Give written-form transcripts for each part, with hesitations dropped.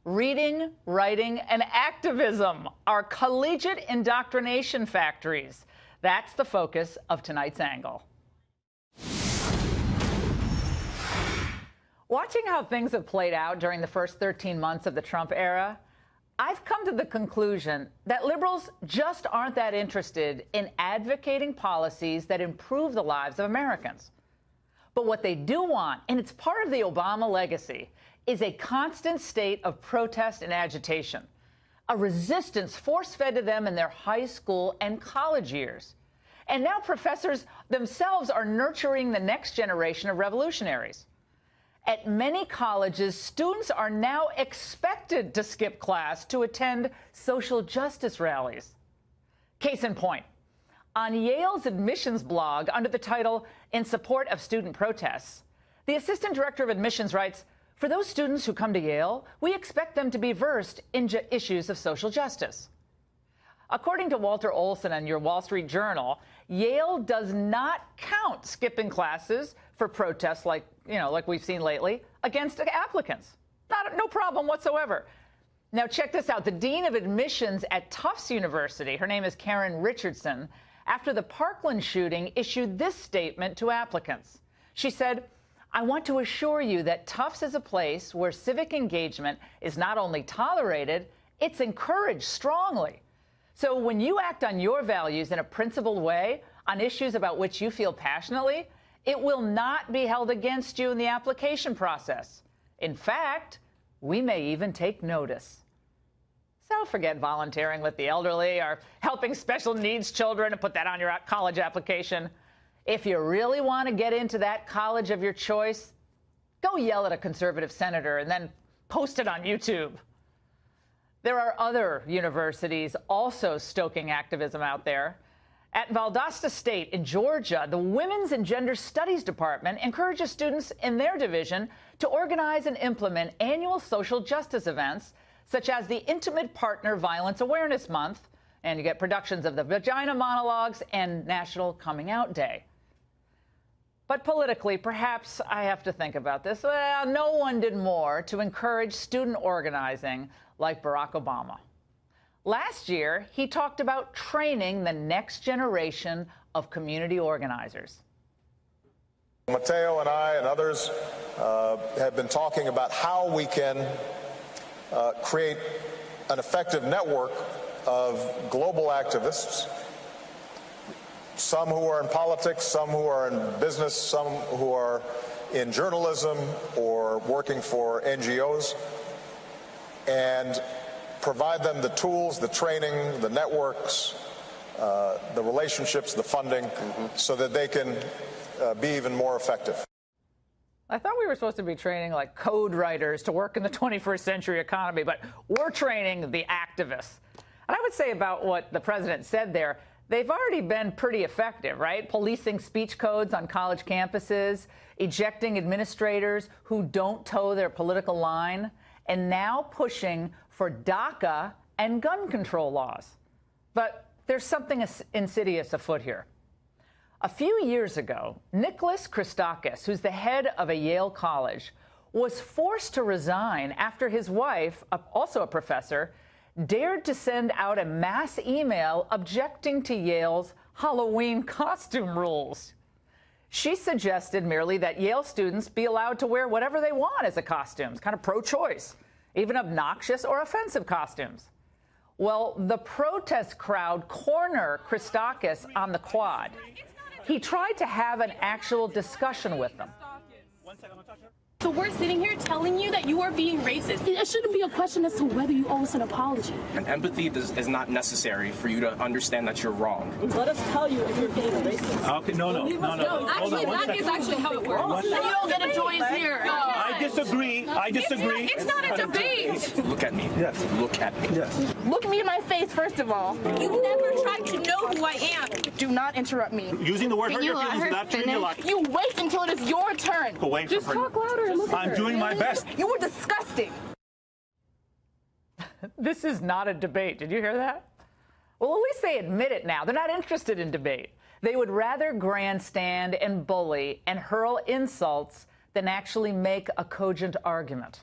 Reading, writing, and activism are collegiate indoctrination factories. That's the focus of tonight's angle. Watching how things have played out during the first 13 months of the Trump era, I've come to the conclusion that liberals just aren't that interested in advocating policies that improve the lives of Americans. But what they do want, and it's part of the Obama legacy, is a constant state of protest and agitation, a resistance force-fed to them in their high school and college years. And now professors themselves are nurturing the next generation of revolutionaries. At many colleges, students are now expected to skip class to attend social justice rallies. Case in point, on Yale's admissions blog under the title "In Support of Student Protests," the assistant director of admissions writes, "For those students who come to Yale, we expect them to be versed in issues of social justice." According to Walter Olson and your Wall Street Journal, Yale does not count skipping classes for protests like we've seen lately against applicants. No problem whatsoever. Now check this out. The dean of admissions at Tufts University, her name is Karen Richardson, after the Parkland shooting issued this statement to applicants. She said, "I want to assure you that Tufts is a place where civic engagement is not only tolerated, it's encouraged strongly. So when you act on your values in a principled way on issues about which you feel passionately, it will not be held against you in the application process. In fact, we may even take notice." So forget volunteering with the elderly or helping special needs children and put that on your college application. If you really want to get into that college of your choice, go yell at a conservative senator and then post it on YouTube. There are other universities also stoking activism out there. At Valdosta State in Georgia, the Women's and Gender Studies Department encourages students in their division to organize and implement annual social justice events, such as the Intimate Partner Violence Awareness Month, and you get productions of the Vagina Monologues and National Coming Out Day. But politically, perhaps I have to think about this. Well, no one did more to encourage student organizing like Barack Obama. Last year, he talked about training the next generation of community organizers. Mateo and I and others have been talking about how we can create an effective network of global activists, some who are in politics, some who are in business, some who are in journalism or working for NGOs, and provide them the tools, the training, the networks, the relationships, the funding, so that they can be even more effective. I thought we were supposed to be training like code writers to work in the 21st century economy, but we're training the activists. And I would say about what the president said there, they've already been pretty effective, right? Policing speech codes on college campuses, ejecting administrators who don't toe their political line, and now pushing for DACA and gun control laws. But there's something insidious afoot here. A few years ago, Nicholas Christakis, who's the head of a Yale college, was forced to resign after his wife, also a professor, dared to send out a mass email objecting to Yale's Halloween costume rules. She suggested merely that Yale students be allowed to wear whatever they want as a costume, kind of pro-choice, even obnoxious or offensive costumes. Well, the protest crowd cornered Christakis on the quad. He tried to have an actual discussion with them. So we're sitting here telling you that you are being racist. It shouldn't be a question as to whether you owe us an apology. And empathy is not necessary for you to understand that you're wrong. Let us tell you if you're being racist. Okay, no. Actually, that is actually how it works. You don't get a choice here. I disagree. It's not a debate. Look at me. Yes. Look at me. Yes. Look me in my face, first of all. You never tried to know who I am. Do not interrupt me. Using the word hurt your feelings without treating you like. You wait until it is your turn. Go wait Just for her. talk louder. I'm doing my best. You were disgusting. This is not a debate. Did you hear that? Well, at least they admit it now. They're not interested in debate. They would rather grandstand and bully and hurl insults than actually make a cogent argument.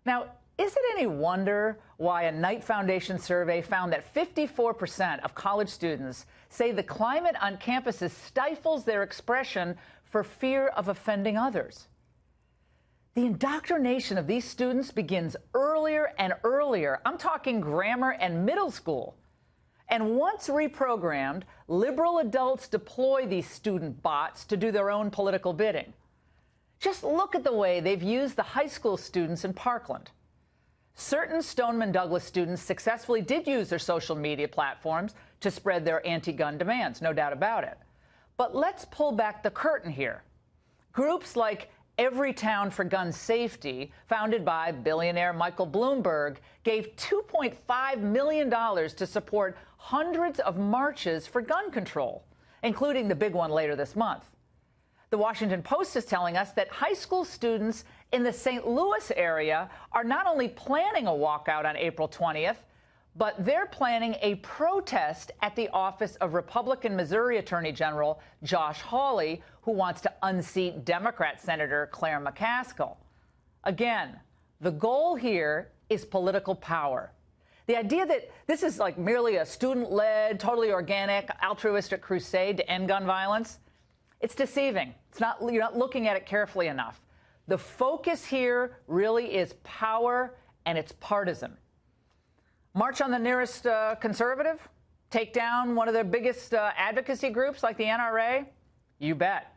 Now, Is it any wonder why a Knight Foundation survey found that 54% of college students say the climate on campuses stifles their expression for fear of offending others? The indoctrination of these students begins earlier and earlier. I'm talking grammar and middle school. And once reprogrammed, liberal adults deploy these student bots to do their own political bidding. Just look at the way they've used the high school students in Parkland. Certain Stoneman Douglas students successfully did use their social media platforms to spread their anti-gun demands, no doubt about it. But let's pull back the curtain here. Groups like Everytown for Gun Safety, founded by billionaire Michael Bloomberg, gave $2.5 million to support hundreds of marches for gun control, including the big one later this month. The Washington Post is telling us that high school students in the St. Louis area are not only planning a walkout on April 20th, but they're planning a protest at the office of Republican Missouri Attorney General Josh Hawley, who wants to unseat Democrat Senator Claire McCaskill. Again, the goal here is political power. The idea that this is like merely a student-led, totally organic, altruistic crusade to end gun violence, it's deceiving. You're not looking at it carefully enough. The focus here really is power, and it's partisan. March on the nearest conservative? Take down one of their biggest advocacy groups like the NRA? You bet.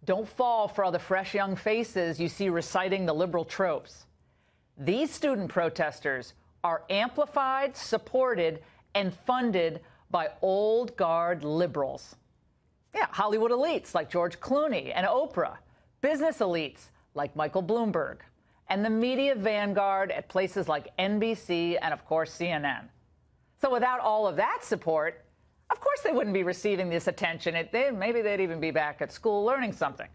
Don't fall for all the fresh young faces you see reciting the liberal tropes. These student protesters are amplified, supported, and funded by old guard liberals. Yeah, Hollywood elites like George Clooney and Oprah, business elites like Michael Bloomberg, and the media vanguard at places like NBC and, of course, CNN. So without all of that support, of course they wouldn't be receiving this attention. Maybe they'd even be back at school learning something.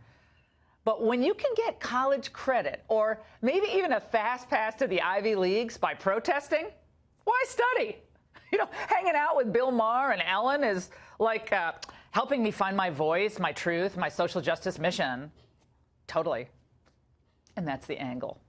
But when you can get college credit or maybe even a fast pass to the Ivy Leagues by protesting, why study? You know, hanging out with Bill Maher and Ellen is like helping me find my voice, my truth, my social justice mission. Totally. And that's the angle.